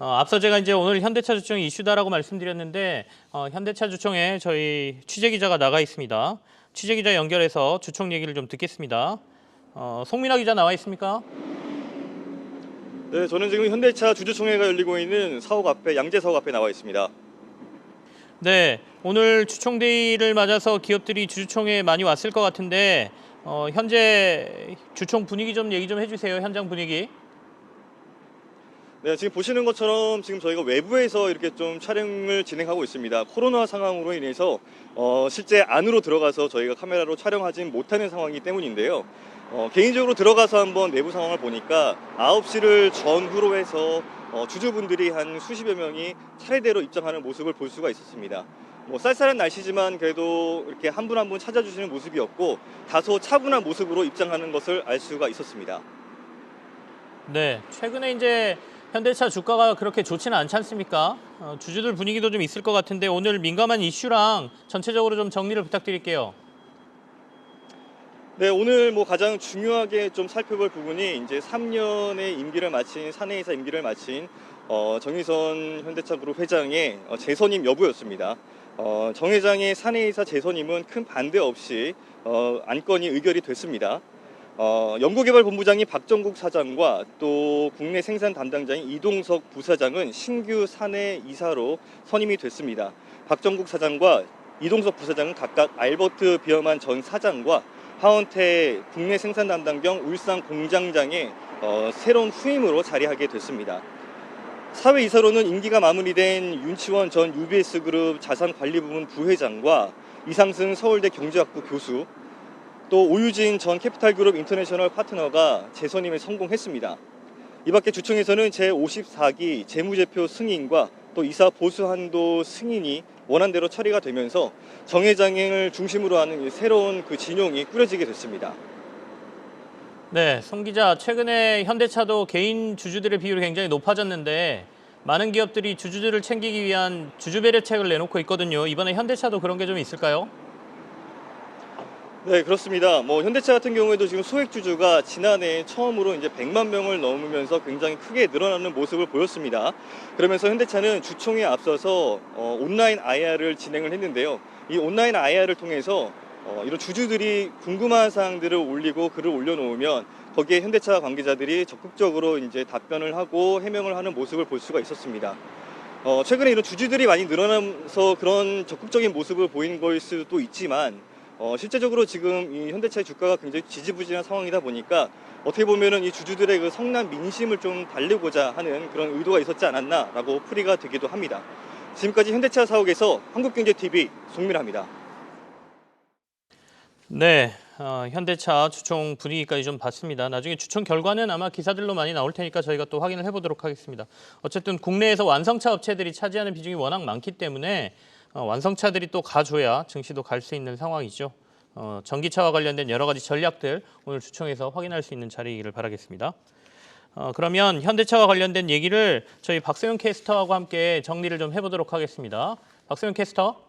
앞서 제가 이제 오늘 현대차주총이 이슈다라고 말씀드렸는데 현대차주총에 저희 취재기자가 나가 있습니다. 취재기자 연결해서 주총 얘기를 좀 듣겠습니다. 송민아 기자 나와 있습니까? 네, 저는 지금 현대차 주주총회가 열리고 있는 사옥 앞에 양재사옥 앞에 나와 있습니다. 네, 오늘 주총데이를 맞아서 기업들이 주주총회에 많이 왔을 것 같은데 현재 주총 분위기 좀 얘기 좀 해주세요. 현장 분위기. 네, 지금 보시는 것처럼 지금 저희가 외부에서 이렇게 좀 촬영을 진행하고 있습니다. 코로나 상황으로 인해서 실제 안으로 들어가서 저희가 카메라로 촬영하진 못하는 상황이기 때문인데요. 개인적으로 들어가서 한번 내부 상황을 보니까 9시를 전후로 해서 주주분들이 한 수십여 명이 차례대로 입장하는 모습을 볼 수가 있었습니다. 쌀쌀한 날씨지만 그래도 이렇게 한 분 한 분 찾아주시는 모습이었고 다소 차분한 모습으로 입장하는 것을 알 수가 있었습니다. 네, 최근에 이제 현대차 주가가 그렇게 좋지는 않지 않습니까? 주주들 분위기도 좀 있을 것 같은데 오늘 민감한 이슈랑 전체적으로 좀 정리를 부탁드릴게요. 네, 오늘 가장 중요하게 좀 살펴볼 부분이 이제 3년의 임기를 마친 사내이사 임기를 마친 정의선 현대차그룹 회장의 재선임 여부였습니다. 정 회장의 사내이사 재선임은 큰 반대 없이 안건이 의결이 됐습니다. 연구개발본부장인 박정국 사장과 또 국내 생산 담당자인 이동석 부사장은 신규 사내이사로 선임이 됐습니다. 박정국 사장과 이동석 부사장은 각각 알버트 비어만 전 사장과 하원태 국내 생산 담당 겸 울산 공장장의 새로운 후임으로 자리하게 됐습니다. 사회이사로는 임기가 마무리된 윤치원 전 UBS그룹 자산관리부문 부회장과 이상승 서울대 경제학부 교수, 또 오유진 전 캐피탈그룹 인터내셔널 파트너가 재선임에 성공했습니다. 이 밖에 주총에서는 제54기 재무제표 승인과 또 이사 보수 한도 승인이 원안대로 처리가 되면서 정 회장을 중심으로 하는 새로운 그 진영이 꾸려지게 됐습니다. 네, 송 기자, 최근에 현대차도 개인 주주들의 비율이 굉장히 높아졌는데 많은 기업들이 주주들을 챙기기 위한 주주 배려책을 내놓고 있거든요. 이번에 현대차도 그런 게 좀 있을까요? 네, 그렇습니다. 현대차 같은 경우에도 지금 소액 주주가 지난해 처음으로 이제 100만 명을 넘으면서 굉장히 크게 늘어나는 모습을 보였습니다. 그러면서 현대차는 주총에 앞서서 온라인 IR을 진행을 했는데요. 이 온라인 IR을 통해서 이런 주주들이 궁금한 사항들을 올리고 글을 올려놓으면 거기에 현대차 관계자들이 적극적으로 이제 답변을 하고 해명을 하는 모습을 볼 수가 있었습니다. 최근에 이런 주주들이 많이 늘어나면서 그런 적극적인 모습을 보인 걸 수도 있지만 실제적으로 지금 이 현대차의 주가가 굉장히 지지부진한 상황이다 보니까 어떻게 보면은 이 주주들의 그 성난 민심을 좀 달래고자 하는 그런 의도가 있었지 않았나라고 풀이가 되기도 합니다. 지금까지 현대차 사옥에서 한국경제TV 송민아입니다. 네, 현대차 주총 분위기까지 좀 봤습니다. 나중에 주총 결과는 아마 기사들로 많이 나올 테니까 저희가 또 확인을 해보도록 하겠습니다. 어쨌든 국내에서 완성차 업체들이 차지하는 비중이 워낙 많기 때문에 완성차들이 또 가줘야 증시도 갈 수 있는 상황이죠. 전기차와 관련된 여러 가지 전략들 오늘 주총에서 확인할 수 있는 자리이기를 바라겠습니다. 그러면 현대차와 관련된 얘기를 저희 박소영 캐스터하고 함께 정리를 좀 해보도록 하겠습니다. 박소영 캐스터.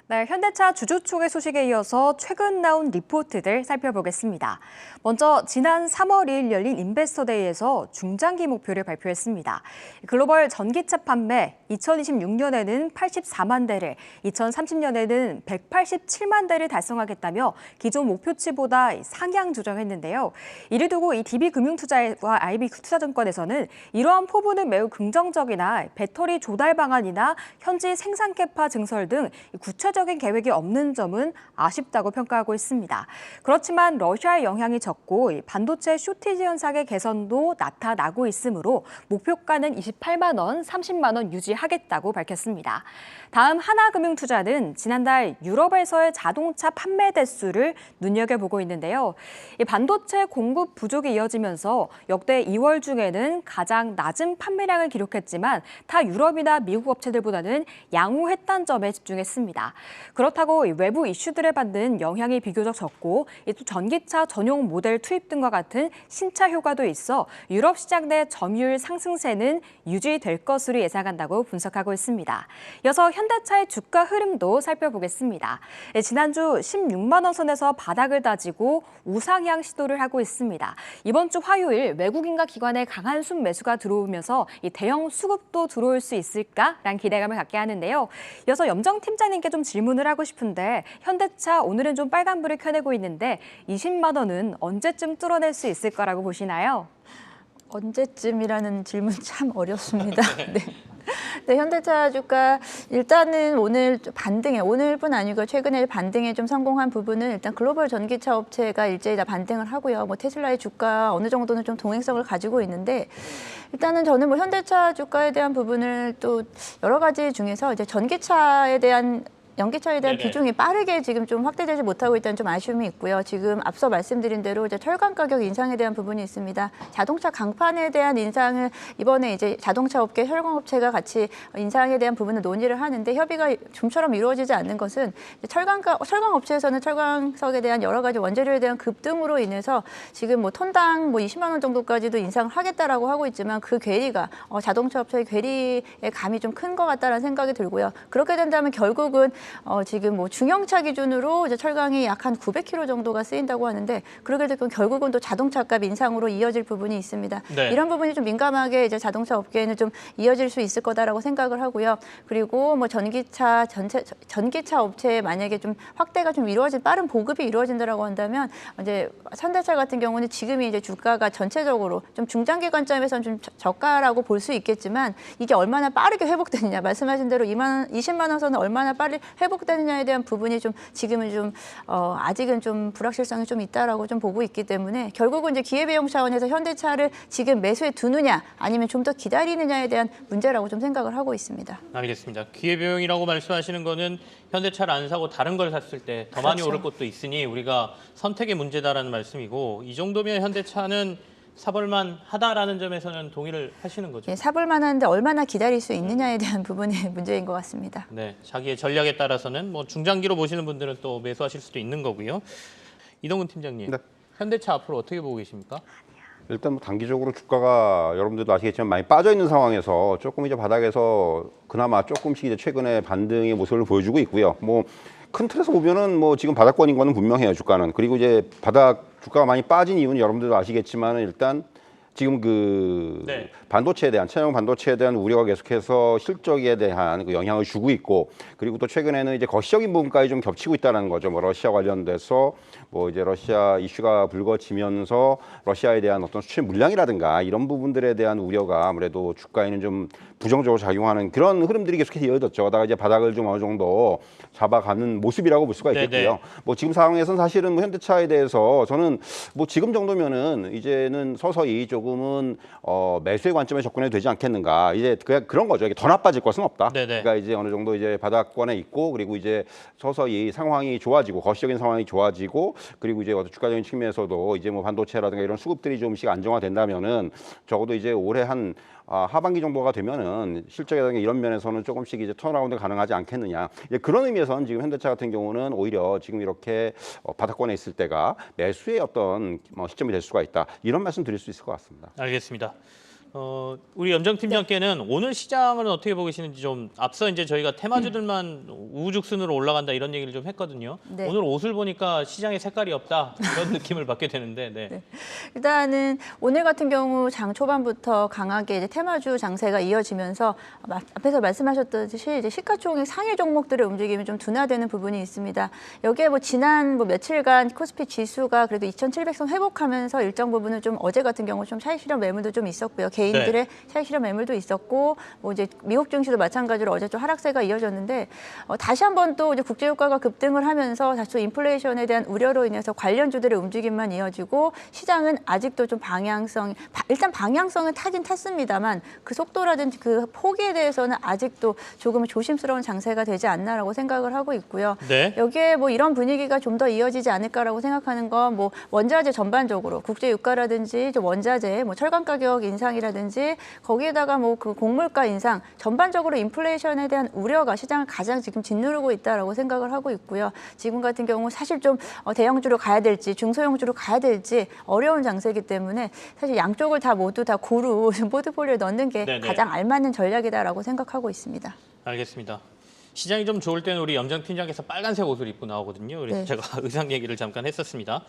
네, 현대차 주주총회 소식에 이어서 최근 나온 리포트들 살펴보겠습니다. 먼저 지난 3월 2일 열린 인베스터데이에서 중장기 목표를 발표했습니다. 글로벌 전기차 판매 2026년에는 84만 대를, 2030년에는 187만 대를 달성하겠다며 기존 목표치보다 상향 조정했는데요. 이를 두고 이 DB금융투자와 IB투자증권에서는 이러한 포부는 매우 긍정적이나 배터리 조달 방안이나 현지 생산 캐파 증설 등 구체적인 계획이 없는 점은 아쉽다고 평가하고 있습니다. 그렇지만 러시아의 영향이 적고 반도체 쇼티지 현상의 개선도 나타나고 있으므로 목표가는 28만 원, 30만 원 유지하겠다고 밝혔습니다. 다음 하나금융투자는 지난달 유럽에서의 자동차 판매 대수를 눈여겨보고 있는데요. 이 반도체 공급 부족이 이어지면서 역대 2월 중에는 가장 낮은 판매량을 기록했지만 타 유럽이나 미국 업체들보다는 양호했다는 점에 집중했습니다. 그렇다고 외부 이슈들에 받는 영향이 비교적 적고 또 전기차 전용 모델 투입 등과 같은 신차 효과도 있어 유럽 시장 내 점유율 상승세는 유지될 것으로 예상한다고 분석하고 있습니다. 이어서 현대차의 주가 흐름도 살펴보겠습니다. 지난주 16만 원 선에서 바닥을 다지고 우상향 시도를 하고 있습니다. 이번 주 화요일 외국인과 기관의 강한 순매수가 들어오면서 이 대형 수급도 들어올 수 있을까라는 기대감을 갖게 하는데요. 이어서 염정 팀장님께 좀 질문을 하고 싶은데 현대차 오늘은 좀 빨간불을 켜내고 있는데 20만 원은 언제쯤 뚫어낼 수 있을 거라고 보시나요? 언제쯤이라는 질문 참 어렵습니다. 네. 네, 현대차 주가 일단은 오늘 반등에 오늘뿐 아니고 최근에 반등에 좀 성공한 부분은 일단 글로벌 전기차 업체가 일제히 다 반등을 하고요. 뭐 테슬라의 주가 어느 정도는 좀 동행성을 가지고 있는데 일단은 저는 뭐 현대차 주가에 대한 부분을 또 여러 가지 중에서 이제 전기차에 대한 연기차에 대한 비중이 빠르게 지금 좀 확대되지 못하고 있다는 좀 아쉬움이 있고요. 지금 앞서 말씀드린 대로 이제 철강 가격 인상에 대한 부분이 있습니다. 자동차 강판에 대한 인상을 이번에 이제 자동차 업계 철강업체가 같이 인상에 대한 부분을 논의를 하는데 협의가 좀처럼 이루어지지 않는 것은 철강 업체에서는 철강석에 대한 여러 가지 원재료에 대한 급등으로 인해서 지금 뭐 톤당 뭐 20만 원 정도까지도 인상을 하겠다라고 하고 있지만 그 괴리가 자동차 업체의 괴리의 감이 좀 큰 것 같다라는 생각이 들고요. 그렇게 된다면 결국은 지금 뭐 중형차 기준으로 이제 철강이 약 한 900km 정도가 쓰인다고 하는데 그렇게 되면 결국은 또 자동차값 인상으로 이어질 부분이 있습니다. 네. 이런 부분이 좀 민감하게 이제 자동차 업계에는 좀 이어질 수 있을 거다라고 생각을 하고요. 그리고 뭐 전기차 업체에 만약에 좀 확대가 좀 이루어진 빠른 보급이 이루어진다라고 한다면 이제 현대차 같은 경우는 지금이 이제 주가가 전체적으로 좀 중장기 관점에서는 좀 저가라고 볼 수 있겠지만 이게 얼마나 빠르게 회복되느냐 말씀하신 대로 20만 원 선은 얼마나 빨리 회복되느냐에 대한 부분이 좀 지금은 좀 아직은 좀 불확실성이 좀 있다라고 좀 보고 있기 때문에 결국은 이제 기회비용 차원에서 현대차를 지금 매수에 두느냐 아니면 좀 더 기다리느냐에 대한 문제라고 좀 생각을 하고 있습니다. 알겠습니다. 기회비용이라고 말씀하시는 거는 현대차를 안 사고 다른 걸 샀을 때 더 많이 그렇죠. 오를 것도 있으니 우리가 선택의 문제다라는 말씀이고 이 정도면 현대차는 사볼만 하다라는 점에서는 동의를 하시는 거죠? 예, 사볼 만한데 얼마나 기다릴 수 있느냐에 대한 부분이 문제인 것 같습니다. 네, 자기의 전략에 따라서는 뭐 중장기로 보시는 분들은 또 매수하실 수도 있는 거고요. 이동근 팀장님, 네. 현대차 앞으로 어떻게 보고 계십니까? 일단 뭐 단기적으로 주가가 여러분들도 아시겠지만 많이 빠져 있는 상황에서 조금 이제 바닥에서 그나마 조금씩 이제 최근에 반등의 모습을 보여주고 있고요. 뭐 큰 틀에서 보면은 뭐 지금 바닥권인 거는 분명해요, 주가는. 그리고 이제 주가가 많이 빠진 이유는 여러분들도 아시겠지만 일단 지금 그 네. 반도체에 대한 차량 반도체에 대한 우려가 계속해서 실적에 대한 그 영향을 주고 있고 그리고 또 최근에는 이제 거시적인 부분까지 좀 겹치고 있다는 거죠. 뭐 러시아 관련돼서 뭐 이제 러시아 이슈가 불거지면서 러시아에 대한 어떤 수출 물량이라든가 이런 부분들에 대한 우려가 아무래도 주가에는 좀 부정적으로 작용하는 그런 흐름들이 계속해서 이어졌죠. 그러다가 이제 바닥을 좀 어느 정도 잡아가는 모습이라고 볼 수가 있겠고요. 네네. 뭐 지금 상황에서는 사실은 뭐 현대차에 대해서 저는 뭐 지금 정도면은 이제는 서서히 조금은 매수의 관점에 접근해도 되지 않겠는가. 이제 그런 거죠. 이게 더 나빠질 것은 없다. 네네. 그러니까 이제 어느 정도 이제 바닥권에 있고 그리고 이제 서서히 상황이 좋아지고 거시적인 상황이 좋아지고 그리고 이제 어떤 주가적인 측면에서도 이제 뭐 반도체라든가 이런 수급들이 좀씩 안정화된다면은 적어도 이제 올해 한 하반기 정도가 되면은 실적이라든가 이런 면에서는 조금씩 이제 턴어라운드 가능하지 않겠느냐. 이제 그런 의미에서는 지금 현대차 같은 경우는 오히려 지금 이렇게 바닥권에 있을 때가 매수의 어떤 시점이 될 수가 있다. 이런 말씀 드릴 수 있을 것 같습니다. 알겠습니다. 우리 염정 팀장께는 오늘 시장을 어떻게 보고 계시는지 좀 앞서 이제 저희가 테마주들만 우후죽순으로 올라간다 이런 얘기를 좀 했거든요. 네. 오늘 옷을 보니까 시장에 색깔이 없다 이런 느낌을 받게 되는데. 네. 네. 일단은 오늘 같은 경우 장 초반부터 강하게 이제 테마주 장세가 이어지면서 앞에서 말씀하셨듯이 이제 시가총액 상위 종목들의 움직임이 좀 둔화되는 부분이 있습니다. 여기에 뭐 지난 뭐 며칠간 코스피 지수가 그래도 2,700선 회복하면서 일정 부분은 좀 어제 같은 경우 좀 차익 실현 매물도 좀 있었고요. 개인들의 차익 실현 매물도 있었고 뭐 이제 미국 증시도 마찬가지로 어제 좀 하락세가 이어졌는데 다시 한번 또 이제 국제 유가가 급등을 하면서 다시 또 인플레이션에 대한 우려로 인해서 관련주들의 움직임만 이어지고 시장은 아직도 좀 일단 방향성은 타긴 탔습니다만 그 속도라든지 그 폭에 대해서는 아직도 조금 조심스러운 장세가 되지 않나라고 생각을 하고 있고요. 네. 여기에 뭐 이런 분위기가 좀 더 이어지지 않을까라고 생각하는 건 뭐 원자재 전반적으로 국제 유가라든지 원자재 뭐 철강 가격 인상이라든지 부분이라든지 거기에다가 뭐 그 곡물가 인상 전반적으로 인플레이션에 대한 우려가 시장을 가장 지금 짓누르고 있다라고 생각을 하고 있고요. 지금 같은 경우 사실 좀 대형주로 가야 될지 중소형주로 가야 될지 어려운 장세이기 때문에 사실 양쪽을 다 모두 다 고루 포트폴리오에 넣는 게 네네. 가장 알맞는 전략이다라고 생각하고 있습니다. 알겠습니다. 시장이 좀 좋을 때는 우리 염정 팀장께서 빨간색 옷을 입고 나오거든요. 그래서 네. 제가 의상 얘기를 잠깐 했었습니다.